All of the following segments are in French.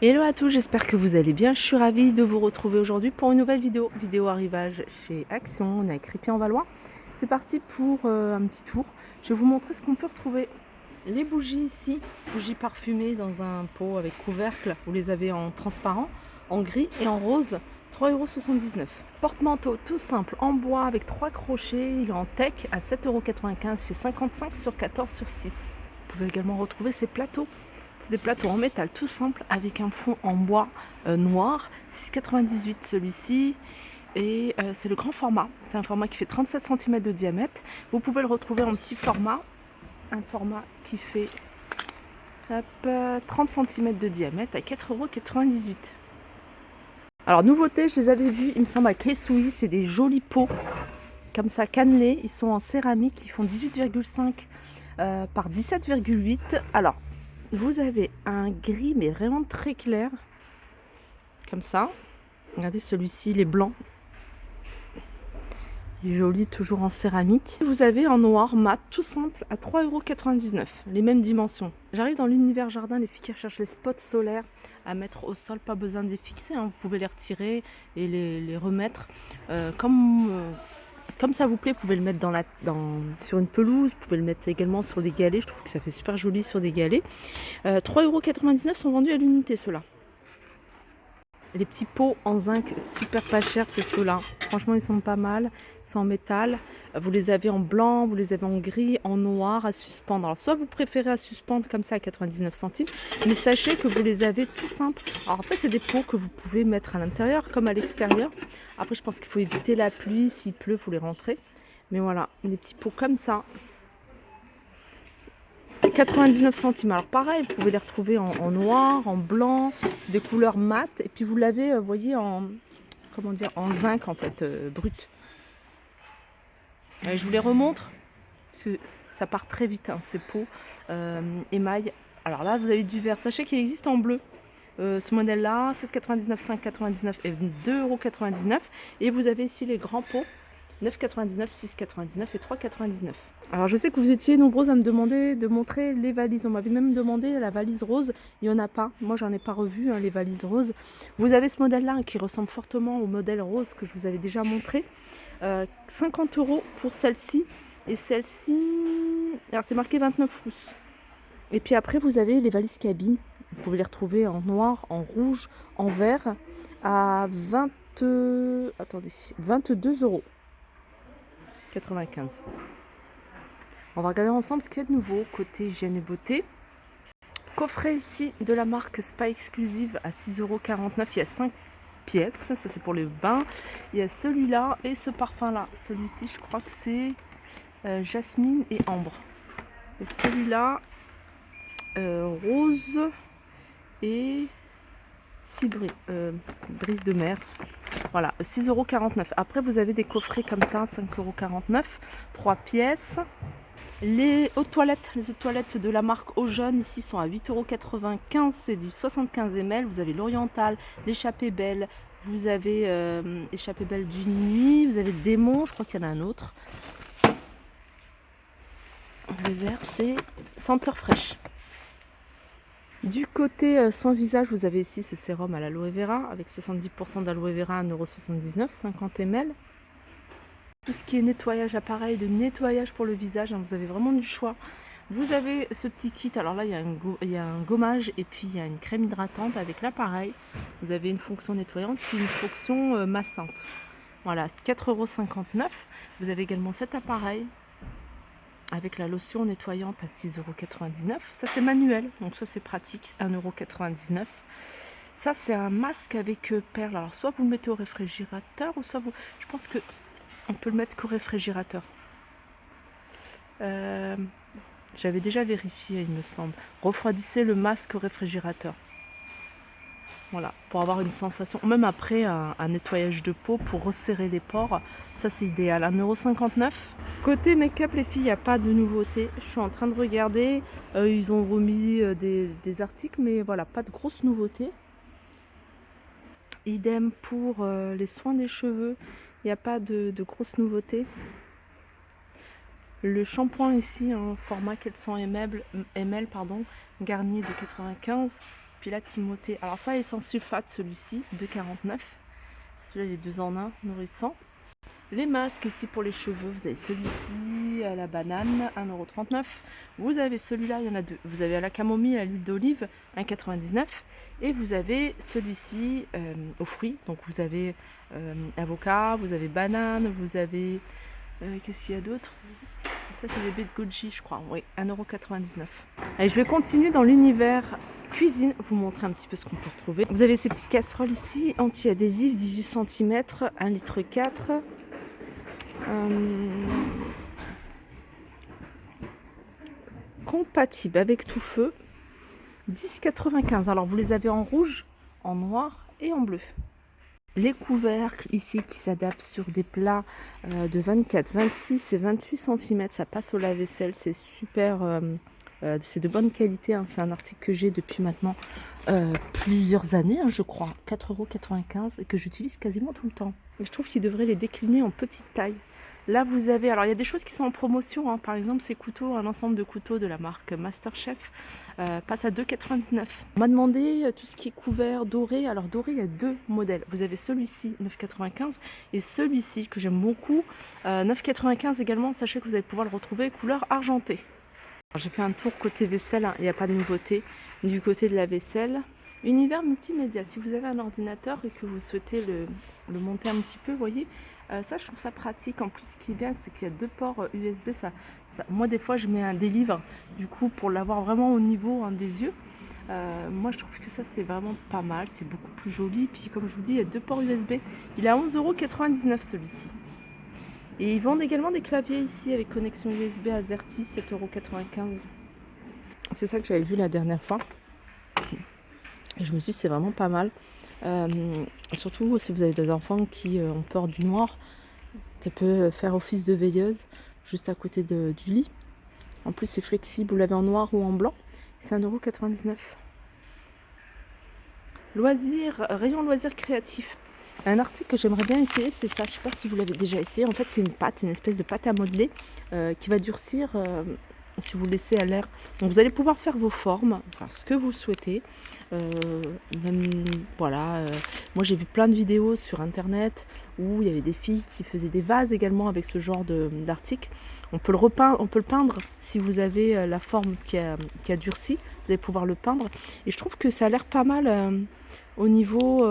Hello à tous, j'espère que vous allez bien. Je suis ravie de vous retrouver aujourd'hui pour une nouvelle vidéo arrivage chez Action. On est à Crépy-en-Valois. C'est parti pour un petit tour. Je vais vous montrer ce qu'on peut retrouver. Les bougies ici, bougies parfumées dans un pot avec couvercle. Vous les avez en transparent, en gris et en rose. 3,79 €. Porte-manteau tout simple en bois avec 3 crochets. Il est en tech à 7,95 €. Il fait 55 sur 14 sur 6. Vous pouvez également retrouver ces plateaux. C'est des plateaux en métal tout simple avec un fond en bois noir, 6,98 celui-ci. Et c'est le grand format, c'est un format qui fait 37 cm de diamètre. Vous pouvez le retrouver en petit format, un format qui fait 30 cm de diamètre à 4,98 €. Alors nouveauté, je les avais vus, il me semble à Clé-Souilly, c'est des jolis pots comme ça cannelés, ils sont en céramique, ils font 18,5 par 17,8. Alors vous avez un gris mais vraiment très clair comme ça. Regardez celui-ci, il est blanc, il est joli, toujours en céramique. Vous avez en noir mat tout simple à 3,99 €, les mêmes dimensions. J'arrive dans l'univers jardin, les filles qui recherchent les spots solaires à mettre au sol, pas besoin de les fixer, hein. Vous pouvez les retirer et les remettre comme ça vous plaît. Vous pouvez le mettre sur une pelouse, vous pouvez le mettre également sur des galets. Je trouve que ça fait super joli sur des galets. 3,99 € sont vendus à l'unité, ceux-là. Les petits pots en zinc super pas chers, c'est ceux-là. Franchement, ils sont pas mal. C'est en métal. Vous les avez en blanc, vous les avez en gris, en noir à suspendre. Alors, soit vous préférez à suspendre comme ça à 99 centimes, mais sachez que vous les avez tout simple. Alors après, c'est des pots que vous pouvez mettre à l'intérieur comme à l'extérieur. Après, je pense qu'il faut éviter la pluie. S'il pleut, il faut les rentrer. Mais voilà, des petits pots comme ça. 99 centimes. Alors pareil, vous pouvez les retrouver en noir, en blanc. C'est des couleurs mat. Et puis vous l'avez, vous voyez, en zinc en fait, brut. Je vous les remontre parce que ça part très vite, hein, ces pots émail. Alors là, vous avez du vert. Sachez qu'il existe en bleu. Ce modèle-là, 7,99, 5,99 et 2,99 €. Et vous avez ici les grands pots. 9,99, 6,99 et 3,99. Alors je sais que vous étiez nombreuses à me demander de montrer les valises. On m'avait même demandé la valise rose. Il n'y en a pas. Moi j'en ai pas revu, hein, les valises roses. Vous avez ce modèle-là, hein, qui ressemble fortement au modèle rose que je vous avais déjà montré. 50 € pour celle-ci. Et celle-ci, alors c'est marqué 29 pouces. Et puis après vous avez les valises cabine. Vous pouvez les retrouver en noir, en rouge, en vert à 22 €. 95. On va regarder ensemble ce qu'il y a de nouveau côté hygiène et beauté. Coffret ici de la marque Spa Exclusive à 6,49 €. Il y a 5 pièces, ça c'est pour les bains. Il y a celui-là et ce parfum-là. Celui-ci, je crois que c'est jasmine et ambre. Et celui-là, rose et brise de mer. Voilà, 6,49 €. Après, vous avez des coffrets comme ça, 5,49 €, 3 pièces. Les eaux de toilette de la marque Eau Jaune ici sont à 8,95 €. C'est du 75 ml. Vous avez l'Oriental, l'échappée belle. Vous avez l'échappée belle d'une nuit. Vous avez le démon, je crois qu'il y en a un autre. Le vert, c'est senteur fraîche. Du côté soin visage, vous avez ici ce sérum à l'aloe vera avec 70% d'aloe vera à 1,79 €, 50 ml. Tout ce qui est nettoyage, appareil de nettoyage pour le visage, hein, vous avez vraiment du choix. Vous avez ce petit kit, alors là il y a un gommage et puis il y a une crème hydratante avec l'appareil. Vous avez une fonction nettoyante puis une fonction massante. Voilà, 4,59 €. Vous avez également cet appareil avec la lotion nettoyante à 6,99 €. Ça c'est manuel, donc ça c'est pratique, 1,99 €. Ça c'est un masque avec perles. Alors soit vous le mettez au réfrigérateur ou soit je pense que on peut le mettre qu'au réfrigérateur. J'avais déjà vérifié, il me semble. Refroidissez le masque au réfrigérateur. Voilà, pour avoir une sensation, même après un nettoyage de peau pour resserrer les pores, ça c'est idéal. 1,59 €. Côté make-up, les filles, il n'y a pas de nouveauté. Je suis en train de regarder. Ils ont remis des articles, mais voilà, pas de grosses nouveautés. Idem pour les soins des cheveux. Il n'y a pas de grosses nouveautés. Le shampoing ici en format 400 ml, Garnier de 95. Puis là, Timothée. Alors ça, il est sans sulfate, celui-ci, 2,49. Celui-là, il est 2 en 1, nourrissant. Les masques ici pour les cheveux, vous avez celui-ci à la banane, 1,39 €. Vous avez celui-là, il y en a deux. Vous avez à la camomille, à l'huile d'olive, 1,99 €. Et vous avez celui-ci aux fruits. Donc vous avez avocat, vous avez banane, vous avez... qu'est-ce qu'il y a d'autre? Ça c'est des baies de goji, je crois. Oui, 1,99 €. Allez, je vais continuer dans l'univers cuisine, vous montrer un petit peu ce qu'on peut retrouver. Vous avez ces petites casseroles ici, anti-adhésives, 18 cm, 1,4 litre. Compatible avec tout feu, 10,95 €. Alors vous les avez en rouge, en noir et en bleu. Les couvercles ici qui s'adaptent sur des plats de 24, 26 et 28 cm, ça passe au lave-vaisselle, c'est super, c'est de bonne qualité, hein. C'est un article que j'ai depuis maintenant plusieurs années, hein, je crois, 4,95 € et que j'utilise quasiment tout le temps. Et je trouve qu'ils devraient les décliner en petite taille. Là, vous avez... Alors, il y a des choses qui sont en promotion, hein. Par exemple, ces couteaux, un ensemble de couteaux de la marque Masterchef passe à 2,99 €. On m'a demandé tout ce qui est couvert doré. Alors, doré, il y a deux modèles. Vous avez celui-ci, 9,95 € et celui-ci, que j'aime beaucoup, 9,95 € également. Sachez que vous allez pouvoir le retrouver couleur argentée. J'ai fait un tour côté vaisselle, hein. Il n'y a pas de nouveauté du côté de la vaisselle. Univers multimédia, si vous avez un ordinateur et que vous souhaitez le monter un petit peu, vous voyez, ça je trouve ça pratique. En plus, ce qui est bien, c'est qu'il y a deux ports USB. Moi, des fois, je mets des livres, du coup, pour l'avoir vraiment au niveau, hein, des yeux. Moi, je trouve que ça, c'est vraiment pas mal. C'est beaucoup plus joli. Puis, comme je vous dis, il y a deux ports USB. Il est à 11,99 € celui-ci. Et ils vendent également des claviers ici avec connexion USB AZERTY, 7,95 €. C'est ça que j'avais vu la dernière fois. Et je me suis dit, c'est vraiment pas mal. Surtout si vous avez des enfants qui ont peur du noir, ça peut faire office de veilleuse juste à côté du lit. En plus, c'est flexible, vous l'avez en noir ou en blanc. C'est 1,99 €. Loisirs, rayon loisirs créatifs. Un article que j'aimerais bien essayer, c'est ça. Je ne sais pas si vous l'avez déjà essayé. En fait, c'est une pâte, une espèce de pâte à modeler qui va durcir si vous laissez à l'air. Donc, vous allez pouvoir faire vos formes, enfin, ce que vous souhaitez. Même, voilà. Moi, j'ai vu plein de vidéos sur Internet où il y avait des filles qui faisaient des vases également avec ce genre d'article. On peut le peindre si vous avez la forme qui a durci. Vous allez pouvoir le peindre. Et je trouve que ça a l'air pas mal. Au niveau,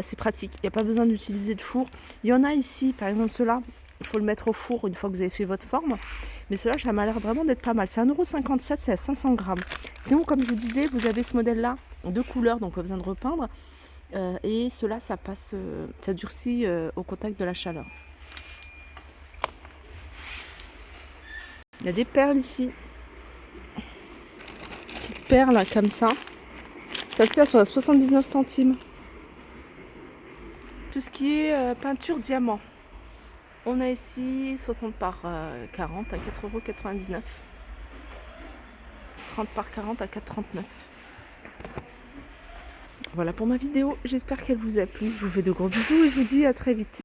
c'est pratique, il n'y a pas besoin d'utiliser de four. Il y en a ici, par exemple ceux-là, il faut le mettre au four une fois que vous avez fait votre forme. Mais ceux-là, ça m'a l'air vraiment d'être pas mal. C'est 1,57 €, c'est à 500 grammes. Sinon, comme je vous disais, vous avez ce modèle-là, deux couleurs, donc pas besoin de repeindre. Et ceux-là, ça passe, ça durcit au contact de la chaleur. Il y a des perles ici. Petites perles comme ça. Ça se fait sur 79 centimes. Tout ce qui est peinture diamant. On a ici 60 par 40 à 4,99 €. 30 par 40 à 4,39 €. Voilà pour ma vidéo. J'espère qu'elle vous a plu. Je vous fais de gros bisous et je vous dis à très vite.